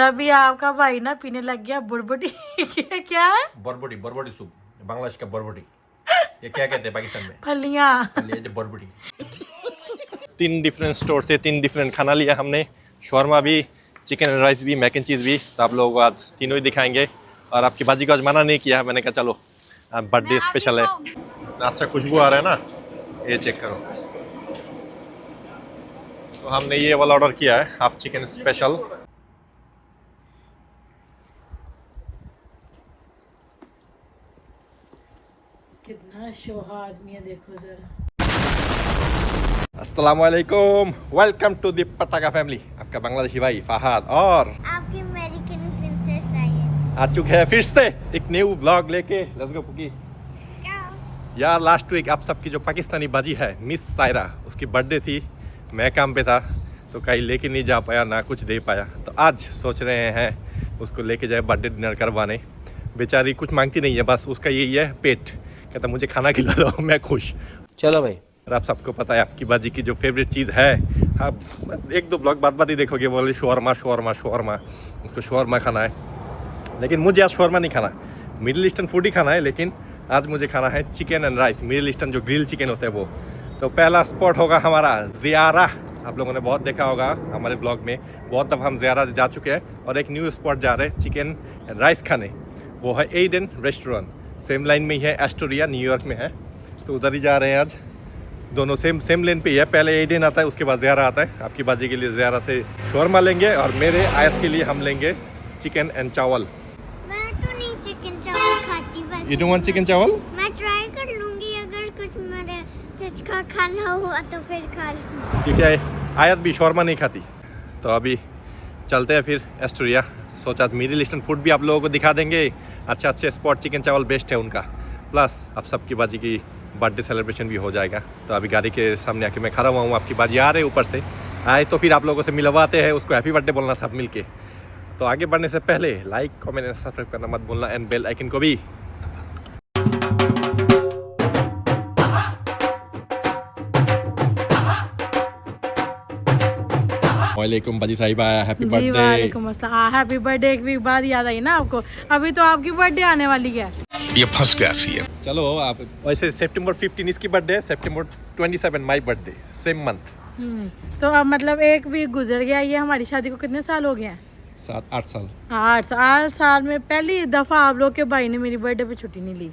अभी आपका भाई ना पीने लग गया बुरबुटी। क्या है? बरबटी, बरबटी सूप, बांग्लादेश का बरबटी। ये क्या कहते हैं पाकिस्तान में? फलियां। फलियां, बरबटी। 3 डिफरेंट स्टोर से 3 डिफरेंट खाना लिया हमने। शॉर्मा भी, चिकन एंड राइस भी, मैक एंड चीज़ भी। तो आप लोगों को आज तीनों ही दिखाएंगे। और आपकी बाजी को आज मना नहीं किया, मैंने कहा चलो बर्थडे स्पेशल है। अच्छा खुशबू आ रहा है ना, ये चेक करो। तो हमने ये वाला ऑर्डर किया है, हाफ चिकन स्पेशल। कितना शोहा आदमी है, देखो जरा। अस्सलामुअलैकुम, वेलकम टू दी पटाखा फैमिली। आपका बांग्लादेशी भाई फहद और आपकी अमेरिकन प्रिंसेस आई है। आ चुके हैं फिर से एक न्यू व्लॉग लेके। Let's go पुकी। यार लास्ट वीक आप सबकी जो पाकिस्तानी बाजी है मिस सायरा, उसकी बर्थडे थी। मैं काम पे था तो कहीं लेके नहीं जा पाया, ना कुछ दे पाया। तो आज सोच रहे हैं उसको लेके जाए बर्थडे डिनर करवाने। बेचारी कुछ मांगती नहीं है, बस उसका यही है पेट। कहता मुझे खाना खिला दो, मैं खुश। चलो भाई। और आप सबको पता है आपकी बाजी की जो फेवरेट चीज़ है, आप 1-2 ब्लॉग बाद ही देखोगे, बोले शौरमा शौरमा शौरमा, उसको शौरमा खाना है। लेकिन मुझे आज शौरमा नहीं खाना, मिडिल ईस्टर्न फूड ही खाना है। लेकिन आज मुझे खाना है chicken and rice, middle eastern जो ग्रिल चिकन होता है वो। तो पहला स्पॉट होगा हमारा ज़ियारा। आप लोगों ने बहुत देखा होगा हमारे ब्लॉग में, बहुत दफ़ा हम ज़ियारा जा चुके हैं। और एक न्यू स्पॉट जा रहे हैं चिकन एंड राइस खाने, वो है एडन रेस्टोरेंट। सेम लाइन में ही है, एस्टोरिया न्यूयॉर्क में है। तो उधर ही जा रहे हैं आज। दोनों सेम लेन पे ही है। पहले एडन आता है, उसके बाद ज़ियारा आता है। आपकी बाजी के लिए ज़ियारा से शौरमा लेंगे और मेरे आयत के लिए हम लेंगे चिकन एंड चावल। मैं तो नहीं चिकन चावल खाती, बस यू डोंट वांट चिकन चावल? मैं ट्राई कर लूंगी, अगर कुछ मेरे चच का खाना हुआ तो फिर खा लूंगी। ठीक है, आयत भी शौरमा नहीं खाती। तो अभी चलते हैं फिर एस्टोरिया। सोचा मिडिल ईस्टर्न फूड भी आप लोगों को दिखा देंगे। अच्छे स्पॉट चिकन चावल बेस्ट है उनका। प्लस अब सबकी बाजी की बर्थडे सेलिब्रेशन भी हो जाएगा। तो अभी गाड़ी के सामने आके मैं खड़ा हुआ हूँ, आपकी बाजी आ रहे ऊपर से आए तो फिर आप लोगों से मिलवाते हैं। उसको हैप्पी बर्थडे बोलना सब मिलके। तो आगे बढ़ने से पहले लाइक कमेंट एंड सब्सक्राइब करना मत भूलना, एंड बेल आइकन को भी। वालेकुम बाजी साहिबा, हैप्पी जी बर्थडे। वालेकुम अस्सलाम। Happy birthday. एक वीक बाद याद आई ना आपको, अभी तो आपकी बर्थडे आने वाली है। ये फंस गया सीएम। चलो आप वैसे सितंबर 15 इसकी बर्थडे है, सितंबर 27 माई बर्थडे, सेम मंथ। तो अब मतलब एक वीक गुजर गया। ये हमारी शादी को कितने साल हो गए हैं? 7-8 साल। 8 साल में पहली दफा आप लोग के भाई ने मेरी बर्थडे पे छुट्टी नहीं ली।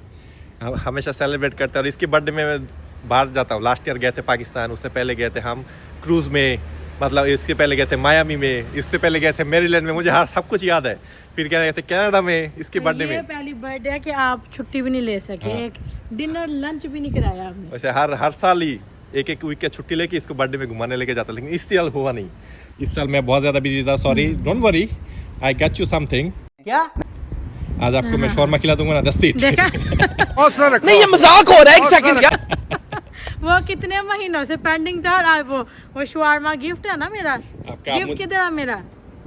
हम हमेशा सेलिब्रेट करते हैं। और इसकी बर्थडे में मैं बाहर जाता हूँ। लास्ट ईयर गए थे पाकिस्तान, उससे पहले गए थे हम क्रूज़ में, मतलब इसके पहले गए थे मायामी में, इससे पहले गए थे मेरीलैंड में। मुझे हर सब कुछ याद है। फिर क्या गए थे कनाडा में इसकी बर्थडे ये में। पहली बर्थडे है कि आप छुट्टी भी नहीं ले सके। हाँ। एक डिनर लंच भी नहीं कराया आपने। वैसे हर साल ही एक वीक की छुट्टी लेके इसको बर्थडे में घुमाने लेके जाता, लेकिन इस साल हुआ नहीं। इस साल मैं बहुत ज़्यादा बिजी था। Sorry, don't worry, I get you something. क्या? आज आपको मैं शौरमा खिला दूंगा ना, 10 सीट। देखा? नहीं ये मजाक हो रहा है, एक सेकंड। क्या? वो कितने महीनों से पेंडिंग था। और वो शवारमा गिफ्ट है ना मेरा। आपका गिफ्ट किधर है मेरा?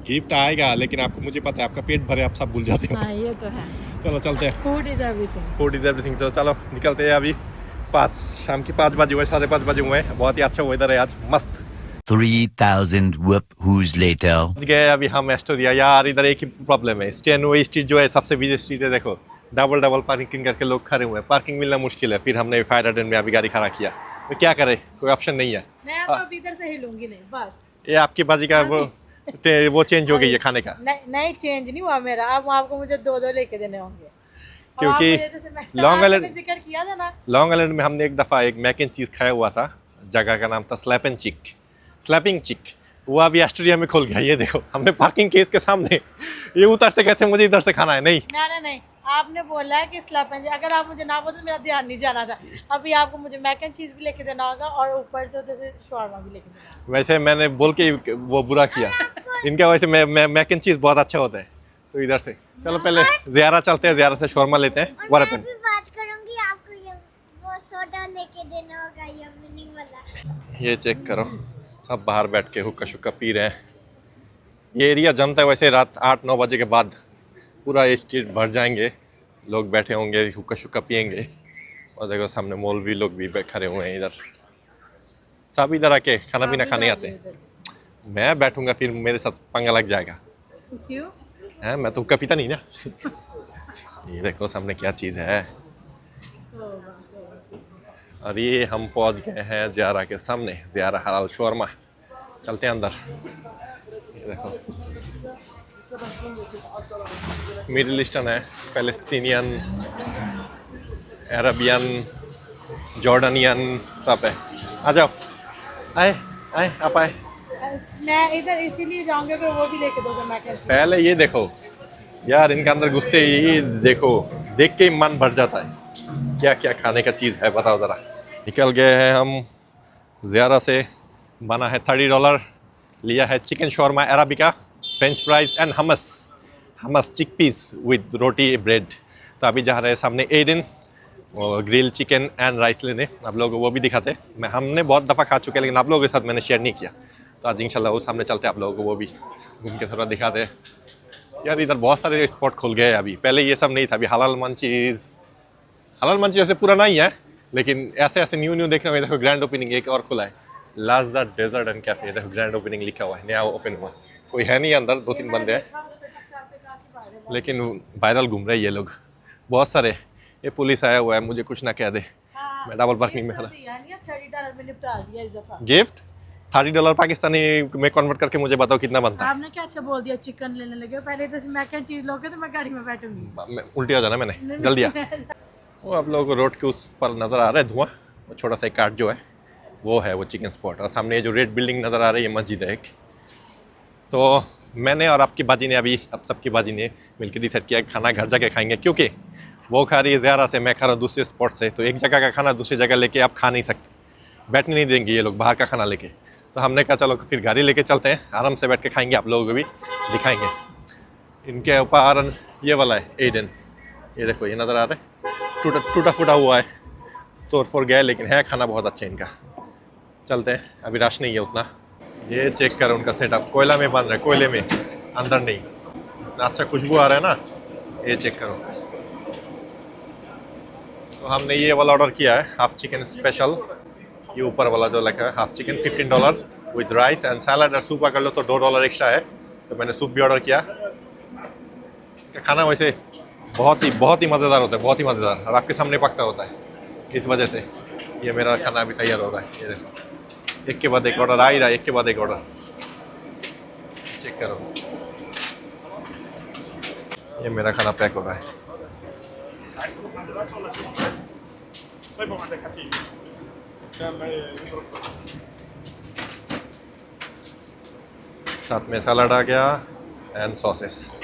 गिफ्ट आएगा, लेकिन आपको मुझे पता है आपका पेट भरे, आप सब भूल जाते हो। हाँ ये तो है। चलो चलते हैं। Food is everything. Food is everything. तो चलो निकलते हैं। अभी शाम की 5 बजे हुए, 5:30 बजे हुए हैं। बहुत ही अच्छा वेदर है आज, मस्त। 3,000 whoop-whoos later. पहुंच गए अभी हम एस्टोरिया। यार इधर एक ही प्रॉब्लम है, स्टेनवे स्ट्रीट जो है सबसे बिजी स्ट्रीट है। देखो डबल पार्किंग करके लोग खड़े हुए हैं, पार्किंग मिलना मुश्किल है। फिर हमने फायर हाइड्रेंट में अभी गाड़ी खड़ा किया, तो क्या करें, कोई ऑप्शन नहीं है। मैं तो अब इधर से हिलूंगी नहीं, बस। ये आपकी बाजी का वो चेंज हो गई है खाने का। नहीं चेंज नहीं हुआ मेरा। अब आपको मुझे 2 लेके देने होंगे, क्योंकि लॉन्ग आइलैंड जिक्र किया था ना। लॉन्ग आइलैंड में हमने एक दफ़ा एक मैक एंड चीज़ खाया हुआ था। जगह का नाम था स्लैपिंग चिक। वो अभी एस्टोरिया में खुल गया। ये देखो, हमने पार्किंग केस के सामने ये उतरते कहते मुझे इधर से खाना है। नहीं नहीं, आपने बोला है कि स्लैपेंज, अगर आप मुझे ना बोलते तो मेरा ध्यान नहीं जाना था। अभी आपको मुझे मैक एंड चीज़ भी लेके देना होगा और ऊपर से उधर से शवारमा भी लेके देना होगा। वैसे मैंने बोल के वो बुरा किया इनका। वैसे मैक एंड चीज़ बहुत अच्छा होता है। तो इधर से चलो पहले ज़ियारा चलते हैं, ज़ियारा से शौरमा लेते हैं। और मैं भी बात करूंगी, आपको ये वो सोडा लेके देना होगा, ये मिनी वाला। ये चेक करो, सब बाहर बैठ के हुक्का शुक्का पी रहे हैं। ये एरिया जमता है वैसे रात 8-9 बजे के बाद पूरा स्ट्रीट भर जाएंगे, लोग बैठे होंगे, हुक्का शुक्का पियेंगे। और देखो सामने मौलवी लोग भी खड़े हुए हैं इधर। सब इधर आके खाना पीना खाने आते हैं। मैं बैठूंगा फिर मेरे साथ पंगा लग जाएगा। With you? है मैं तो कपीता नहीं ना। ये देखो सामने क्या चीज़ है। और ये हम पहुंच गए हैं ज़ियारा के सामने, ज़ियारा हलाल शौरमा। चलते हैं अंदर। ये देखो मिडिल ईस्टर्न है, पैलेस्टीनियन, अरबियन, जॉर्डनियन सब है। आ जाओ, आए आए आप आए। मैं इधर इसीलिए जाऊंगा कि वो भी लेके दोगे मैक एंड चीज। पहले ये देखो यार, इनके अंदर घुसते ही देखो, देख के ही मन भर जाता है। क्या क्या खाने का चीज़ है बताओ ज़रा। निकल गए हैं हम ज़ियारा से। बना है $30। लिया है chicken shawarma arabica, french fries and hummus chickpeas with roti bread. तो अभी जा रहे हैं सामने एडन और ग्रिल चिकन एंड राइस लेने। आप लोगों को वो भी दिखाते। हमने बहुत दफ़ा खा चुके हैं, लेकिन आप लोगों के साथ मैंने शेयर नहीं किया। तो आज इंशाल्लाह वो सामने चलते हैं, आप लोगों को वो भी घूम के थोड़ा दिखाते हैं। यार इधर बहुत सारे स्पॉट खुल गए हैं अभी, पहले ये सब नहीं था। अभी हलाल मंचीज़ वैसे पुराना ही है, लेकिन ऐसे ऐसे न्यू देखने में। देखो ग्रैंड ओपनिंग एक और खुला है, लाजा डेजर्ट एंड कैफे। देखो ग्रैंड ओपनिंग लिखा हुआ है, नया ओपन हुआ। कोई है नहीं अंदर, 2-3 बंदे हैं, लेकिन वायरल घूम रहे हैं ये लोग बहुत सारे। ये पुलिस आया हुआ है, मुझे कुछ ना कह दे। मैं डबल पार्किंग में खड़ा। $30 में निपटा दिया इस दफा। गिफ्ट $30 पाकिस्तानी में कन्वर्ट करके मुझे बताओ कितना बनता है। आपने क्या अच्छा बोल दिया, चिकन लेने लगे। पहले तो मैक एंड चीज लोगे तो मैं गाड़ी में बैठूंगी। उल्टी हो जाना मैंने जल्दी आ। वो आप लोगों को रोड के उस पर नज़र आ रहा है धुआं, वो छोटा सा कार्ट जो है वो है वो चिकन स्पॉट। और सामने ये जो रेड बिल्डिंग नज़र आ रही है, मस्जिद है एक। तो मैंने और आपकी बाजी ने अभी, अब सबकी बाजी ने मिलकर डिसाइड किया खाना घर जाके खाएंगे, क्योंकि वो खा रही है ज़ियारा से, मैं खा रहा हूँ दूसरे स्पॉट से। तो एक जगह का खाना दूसरी जगह लेके आप खा नहीं सकते, बैठने नहीं देंगे ये लोग बाहर का खाना लेके। तो हमने कहा चलो फिर गाड़ी लेके चलते हैं, आराम से बैठ के खाएंगे, आप लोगों को भी दिखाएंगे। इनके ऊपर ये वाला है एडन, ये देखो ये नज़र आ रहा है, टूटा फूटा हुआ है, तोड़ फोड़ गया है, लेकिन है खाना बहुत अच्छा इनका। चलते हैं, अभी रश नहीं है उतना। ये चेक करो उनका सेटअप, कोयला में बन रहा है, कोयले में, अंदर नहीं। अच्छा खुशबू आ रहा है ना, ये चेक करो। तो हमने ये वाला ऑर्डर किया है, हाफ चिकन स्पेशल। ये ऊपर वाला जो लिखा है half chicken $15 with rice and salad. और सूप अगर लो तो $2 एक्स्ट्रा है। तो मैंने सूप भी ऑर्डर किया। खाना वैसे बहुत ही मज़ेदार होता है, बहुत ही मज़ेदार, और आपके सामने पकता होता है। इस वजह से ये मेरा खाना अभी तैयार हो रहा है। ये देखो एक के बाद एक ऑर्डर आ ही रहा है, एक के बाद एक ऑर्डर। चेक करो, ये मेरा खाना पैक हो रहा है। साथ में सलाद आ गया एंड सॉसेस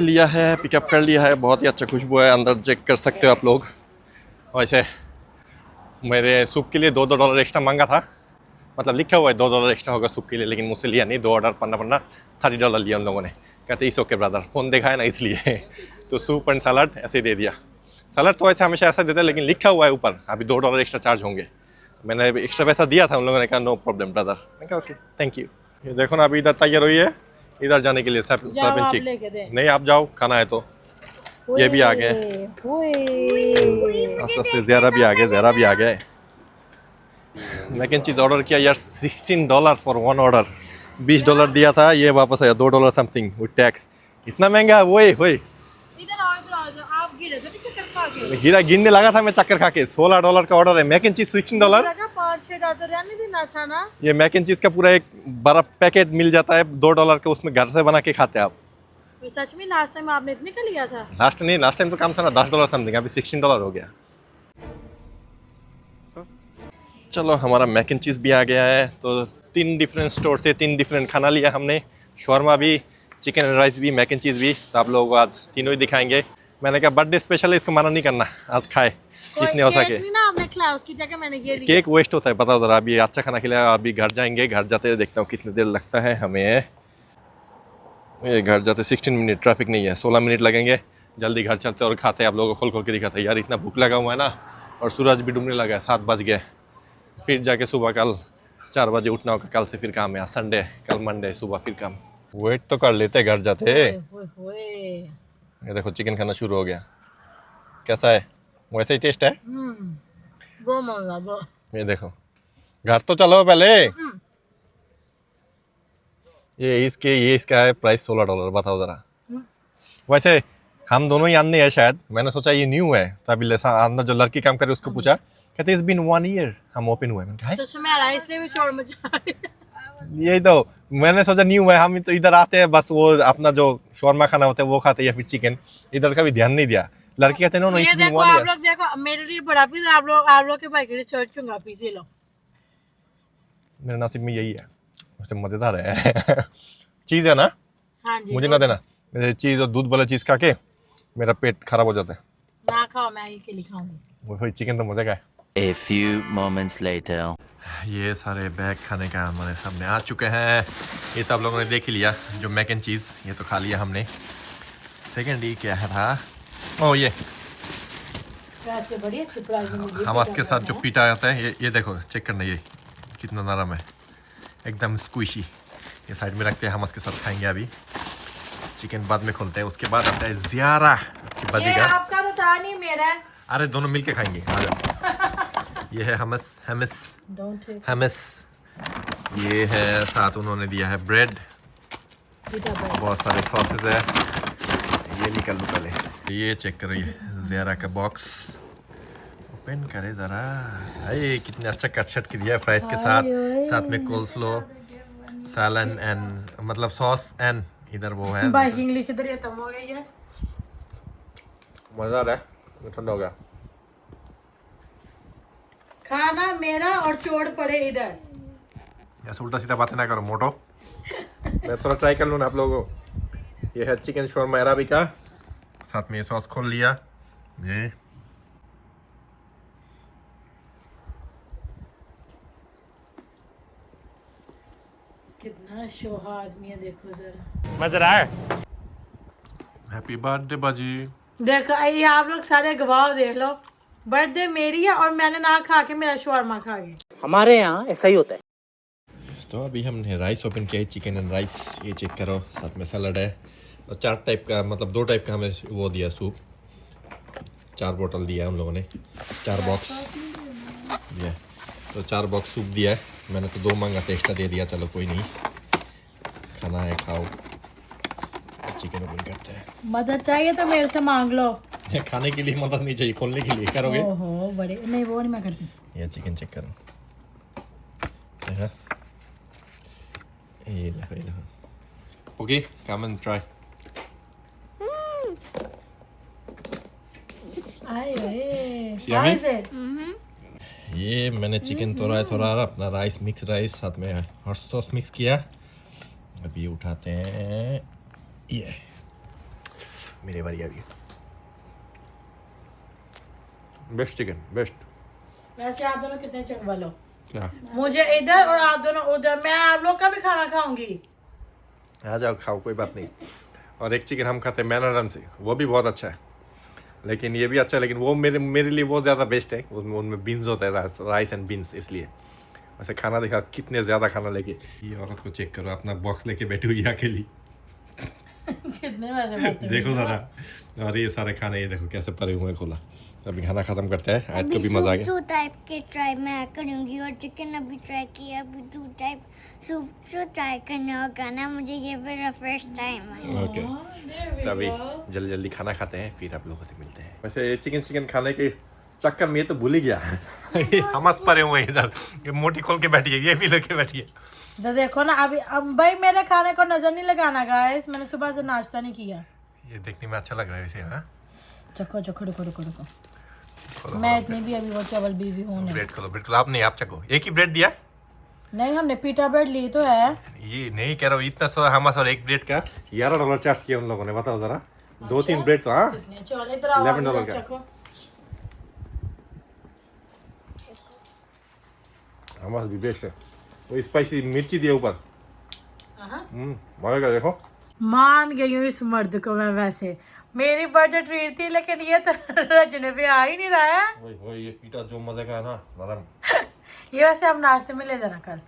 लिया है, पिकअप कर लिया है। बहुत ही अच्छा खुशबू है, अंदर चेक कर सकते हो आप लोग। वैसे मेरे सूप के लिए $2 एक्स्ट्रा मांगा था, मतलब लिखा हुआ है $2 एक्स्ट्रा होगा सूप के लिए, लेकिन मुझसे लिया नहीं। 2 ऑर्डर पन्ना $30 लिया उन लोगों ने। कहते इस ओके ब्रदर, फ़ोन देखा है ना इसलिए। तो सूप एंड सलाद ऐसे दे दिया। सलाद तो वैसे हमेशा ऐसा देता है, लेकिन लिखा हुआ है ऊपर अभी $2 एक्स्ट्रा चार्ज होंगे। मैंने एक्स्ट्रा पैसा दिया था, उन लोगों ने कहा नो प्रॉब्लम ब्रदर। मैं कहा ओके थैंक यू। ये देखो ना, अभी इधर तैयार हुई है इधर जाने के लिए। नहीं आप जाओ, खाना है तो। ये भी आ गए, ज़ियारा भी आ गए, ज़ियारा भी आ गए। मैक एंड चीज़ ऑर्डर किया यार, $16 फॉर 1 ऑर्डर। $20 दिया था, ये वापस आया $2 समथिंग विद टैक्स। इतना महंगा है। वही आप गिरे थे चक्कर खा के। गिरा, गिरने लगा था मैं चक्कर खा के। $16 का ऑर्डर है, मैक एंड चीज़ $16। 5-6 तो रहने देना था ना। ये मैक एंड चीज़ का पूरा एक बड़ा पैकेट मिल जाता है $2 का, उसमें घर से बना के खाते हैं आप। सच में लास्ट टाइम आपने इतने का लिया था? लास्ट टाइम तो कम था ना, $10 समथिंग, अभी $16 हो गया। चलो हमारा मैक एंड चीज़ भी आ गया है। तो 3 डिफरेंट स्टोर से 3 डिफरेंट खाना लिया हमने, शॉर्मा भी, चिकन एंड राइस भी, मैक एंड चीज़ भी। तो आप लोगों को आज तीनों ही दिखाएंगे। मैंने कहा बर्थडे स्पेशल है, इसको मना नहीं करना, आज खाए जितने हो सके। ना आपने खिलाया, उसकी जगह मैंने ये लिया। केक वेस्ट होता है, बताओ ज़रा। अभी अच्छा खाना खिलाया, अभी घर जाएंगे, घर जाते देखता हूँ कितनी देर लगता है हमें। ये घर जाते 16 मिनट, ट्रैफिक नहीं है, 16 मिनट लगेंगे। जल्दी घर चलते और खाते हैं, आप लोगों को खोल के दिखाते हैं। यार इतना भूख लगा हुआ है ना, और सूरज भी डूबने लगा है, 7 बज गए। फिर जाके सुबह कल 4 बजे उठना होगा, कल से फिर काम है। संडे, कल मंडे, सुबह फिर काम। वेट तो कर लेते घर जाते। ये देखो चिकन खाना शुरू हो गया। कैसा है? वैसे ही टेस्ट है। ये देखो, घर तो चलो पहले। ये इसका है प्राइस $16, बताओ ज़रा। वैसे हम दोनों ही अन्य है शायद, मैंने सोचा ये न्यू है, तभी अंदर जो लड़की काम करे उसको पूछा, कहते इट्स बीन 1 year हम ओपन हुए। मैंने कहा तो सुमेरा इसलिए भी शोर मचा रही है। यही तो मैंने सोचा न्यू है, हम तो इधर आते हैं बस वो अपना जो शौरमा खाना होता है वो खाते हैं या फिर चिकन, इधर का भी ध्यान नहीं दिया। लड़की कहते नो ये इट्स बीन देखो 1 आप year। लोग देखो, मेरे लिए बड़ा पीस, आप लोग के भाई के लिए छोटा चुंगा पीस, ये लो। मेरे नसीब में यही है, उससे मज़ेदार है। चीज़ है ना, हाँ जी, मुझे ना देना, मेरे चीज़ और दूध वाला चीज़ खा के मेरा पेट खराब हो जाता है। ना खाओ, मैं ये के लिए खाऊंगी। वो फिर चिकन तो मज़े का है। A few moments later. ये सारे बैग खाने का हमारे सामने आ चुके हैं। ये तो आप लोगों ने देख ही लिया, जो मैक एंड चीज़ ये तो खा लिया हमने। सेकेंड ये क्या है था, ओ ये वैसे बड़ी अच्छी प्राइस मिली। हमस के साथ जो पीटा आता है, ये देखो चेक करना, ये कितना नरम है, एकदम स्क्विशी। ये साइड में रखते हैं, हमस के साथ खाएंगे अभी। चिकन बाद में खोलते हैं, उसके बाद आता है ज़ियारा की बाजी ये का। आपका तो था नहीं, मेरा है। अरे दोनों मिलके खाएंगे, आ जाओ। ये है हमस हमस डोंट टेक हमस, ये है साथ उन्होंने दिया है ब्रेड, पीटा ब्रेड। बहुत सारे सॉसेस है। ये निकल लो पहले, ये चेक करो, ये ज़ियारा का बॉक्स ओपन करे ज़रा। अरे कितने अच्छा कट शट की दिया है फ्राइज के साथ, साथ में कोल्स्लो, सालन एंड मतलब सॉस एंड इधर वो है। भाई की इंग्लिश इधर खत्म हो गई है। मज़ेदार है, ठंडा हो गया। खाना मेरा और चोड़ पड़े इधर। ऐसे उल्टा सीधा बातें ना करो मोटो। मैं थोड़ा ट्राई कर लूँ ना आप लोगों को। ये है चिकन शौरमा अराबिका, साथ में ये सॉस खोल लिया। ये कितना शोहा आदमी है, देखो जरा। मज़ेदार है। हैप्पी बर्थडे बाजी। देखो ये आप लोग सारे गवाह देख लो, बर्थडे मेरी है और मैंने ना खा के मेरा शौरमा खा गया। हमारे यहाँ ऐसा ही होता है। तो अभी हमने राइस ओपन किया है, चिकन एंड राइस, ये चेक करो, साथ में सलाद है और 4 टाइप का, मतलब 2 टाइप का हमें वो दिया सूप। 4 बोतल दिया उन लोगों ने, 4 बॉक्स दिया, तो 4 बॉक्स सूप दिया है। मैंने तो 2 मांगा था, एक्स्ट्रा दे दिया, चलो कोई नहीं, खाना है खाओ। चिकन ओपन करते हैं। मदद चाहिए तो मेरे से मांग लो। खाने के लिए मदद नहीं चाहिए, खोलने के लिए करोगे। ओहो बड़े नहीं, वो नहीं मैं करती। ये चिकन चेक करो, देखा? ये लो। Okay, come and try. How is it? ये मैंने चिकन थोड़ा अपना राइस, मिक्स राइस, साथ में हॉट सॉस मिक्स किया। अभी उठाते हैं, ये मेरे बारी अभी। Best chicken, best. वैसे आप दोनों कितने चंगवा लो, क्या मुझे इधर और आप दोनों उधर, मैं आप लोग का भी खाना खाऊंगी। आ जाओ खाओ, कोई बात नहीं। और एक चिकन हम खाते हैं मैनारन से, वो भी बहुत अच्छा है, लेकिन ये भी अच्छा है, लेकिन वो मेरे लिए वो ज़्यादा बेस्ट है। उनमें बीन्स होता है, राइस एंड बीन्स, इसलिए वैसे खाना देखा कितने ज़्यादा खाना लेके। ये औरत को चेक करो, अपना बॉक्स लेके बैठी हुई है अकेली। कितने वैसे बातें देखो ज़रा, और ये सारे खाने ये देखो कैसे परे हुए हैं, खोला। तो अभी खाना ख़त्म करते हैं, आज तो भी मज़ा आ गया। 2 टाइप के ट्राई मैं करूँगी और चिकन अभी ट्राई किया, अभी 2 टाइप सूप जो ट्राई करना होगा ना मुझे, ये मेरा फर्स्ट टाइम है। ओके, तो अभी जल्दी जल्दी खाना खाते हैं, फिर आप लोगों से मिलते हैं। वैसे चिकन खाने के चक्कर में ये तो भूल ही गया। हमस परे हुए हैं इधर, ये मोटी खोल के बैठी है, ये भी लेके बैठी है। तो देखो ना, अभी अब भाई मेरे खाने को नजर नहीं लगाना गाइस, मैंने सुबह से नाश्ता नहीं किया। ये देखने में अच्छा लग रहा है वैसे। हाँ, चखो चखो, रुको रुको रुको, खोलो, मैं इतनी भी अभी वो चावल भी हूँ नहीं। ब्रेड खोलो, बिल्कुल आप नहीं, आप चखो। एक ही ब्रेड दिया, नहीं हमने पीटा ब्रेड ली तो है। ये नहीं कह रहा हूँ, इतना सा हमस और एक ब्रेड का $11 चार्ज किया उन लोगों ने, बताओ जरा। 2-3 ब्रेड तो, हाँ कितने चलो इधर आओ, $11 का। चखो। हमस भी बेस्ट है, वो स्पाइसी मिर्ची दिया ऊपर। मजा का देखो। मान गई हूँ इस मर्द को मैं, वैसे मेरी बर्थडे ट्रीट थी, लेकिन ये तो रजने पे आ ही नहीं रहा है। वही ये पीटा जो मजे का है ना, नरम। ये वैसे आप नाश्ते में ले जाना कल।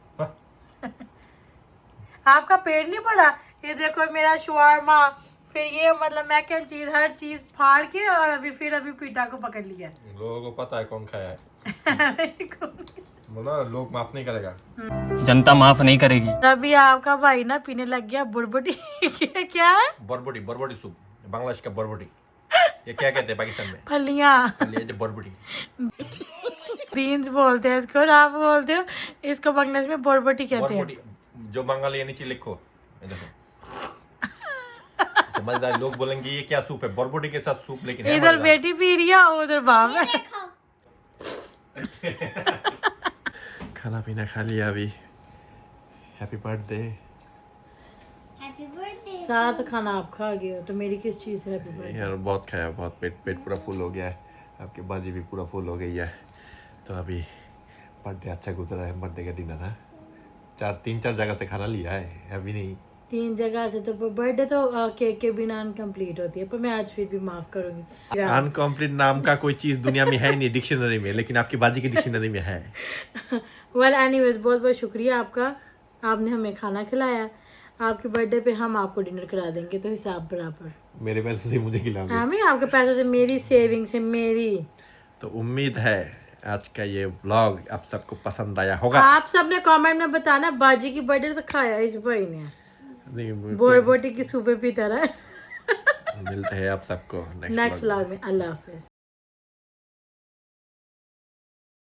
आपका पेट नहीं पड़ा? ये देखो मेरा शवारमा, फिर ये मतलब मैक एंड चीज, हर चीज फाड़ के, और अभी पीटा को पकड़ लिया। लोगों को पता है कौन खाया है। बोला लोग माफ नहीं करेगा। जनता माफ नहीं करेगी। अभी आपका भाई ना पीने लग गया बुरबुटी क्या है? बरबटी, बरबटी सूप, बांग्लादेश का बरबटी। ये क्या कहते हैं पाकिस्तान में? फलियां, ये जो बरबटी। बीन्स बोलते हैं इसको और आप बोलते हो इसको बांग्लादेश में बोरबटी कहते हैं। बरबटी जो बंगाली है नीचे लिखो, ये देखो। समझदार लोग बोलेंगे ये क्या सूप है, बरबटी के साथ सूप, लेकिन है इधर मजेदार। बेटी पी रही है उधर बाप है। खाना पीना खा लिया अभी। Happy birthday. Happy birthday. सारा तो खाना आप खा गए हो तो मेरी किस चीज़ है? यार बहुत खाया, बहुत पेट पूरा फुल हो गया है। आपकी बाजी भी पूरा फुल हो गई है। तो अभी बर्थडे अच्छा गुजरा है। बर्थडे का डिनर है, तीन चार जगह से खाना लिया है, अभी नहीं। 3 जगह से तो बर्थडे तो केक के बिना अनकम्प्लीट होती है, पर मैं आज फिर भी माफ करूंगी। अनकम्प्लीट नाम का कोई चीज दुनिया में है नहीं डिक्शनरी में, लेकिन आपकी बाजी की डिक्शनरी में है। वेल एनीवेज, बहुत बहुत शुक्रिया आपका, आपने हमें खाना खिलाया। आपके बर्थडे पे हम आपको डिनर करा देंगे, तो हिसाब बराबर। मेरे पैसे से मुझे खिलाओगे? हमें आपके पैसों से, मेरी सेविंग से, मेरी। तो उम्मीद है आज का ये व्लॉग आप सबको पसंद आया होगा। आप सबने कमेंट में बताना बाजी की बर्थडे तो खाया इस भाई ने नहीं, बोरबोटी की सूपे पीता रहा। मिलते हैं आप सबको नेक्स्ट व्लॉग में। अल्लाह हाफिज।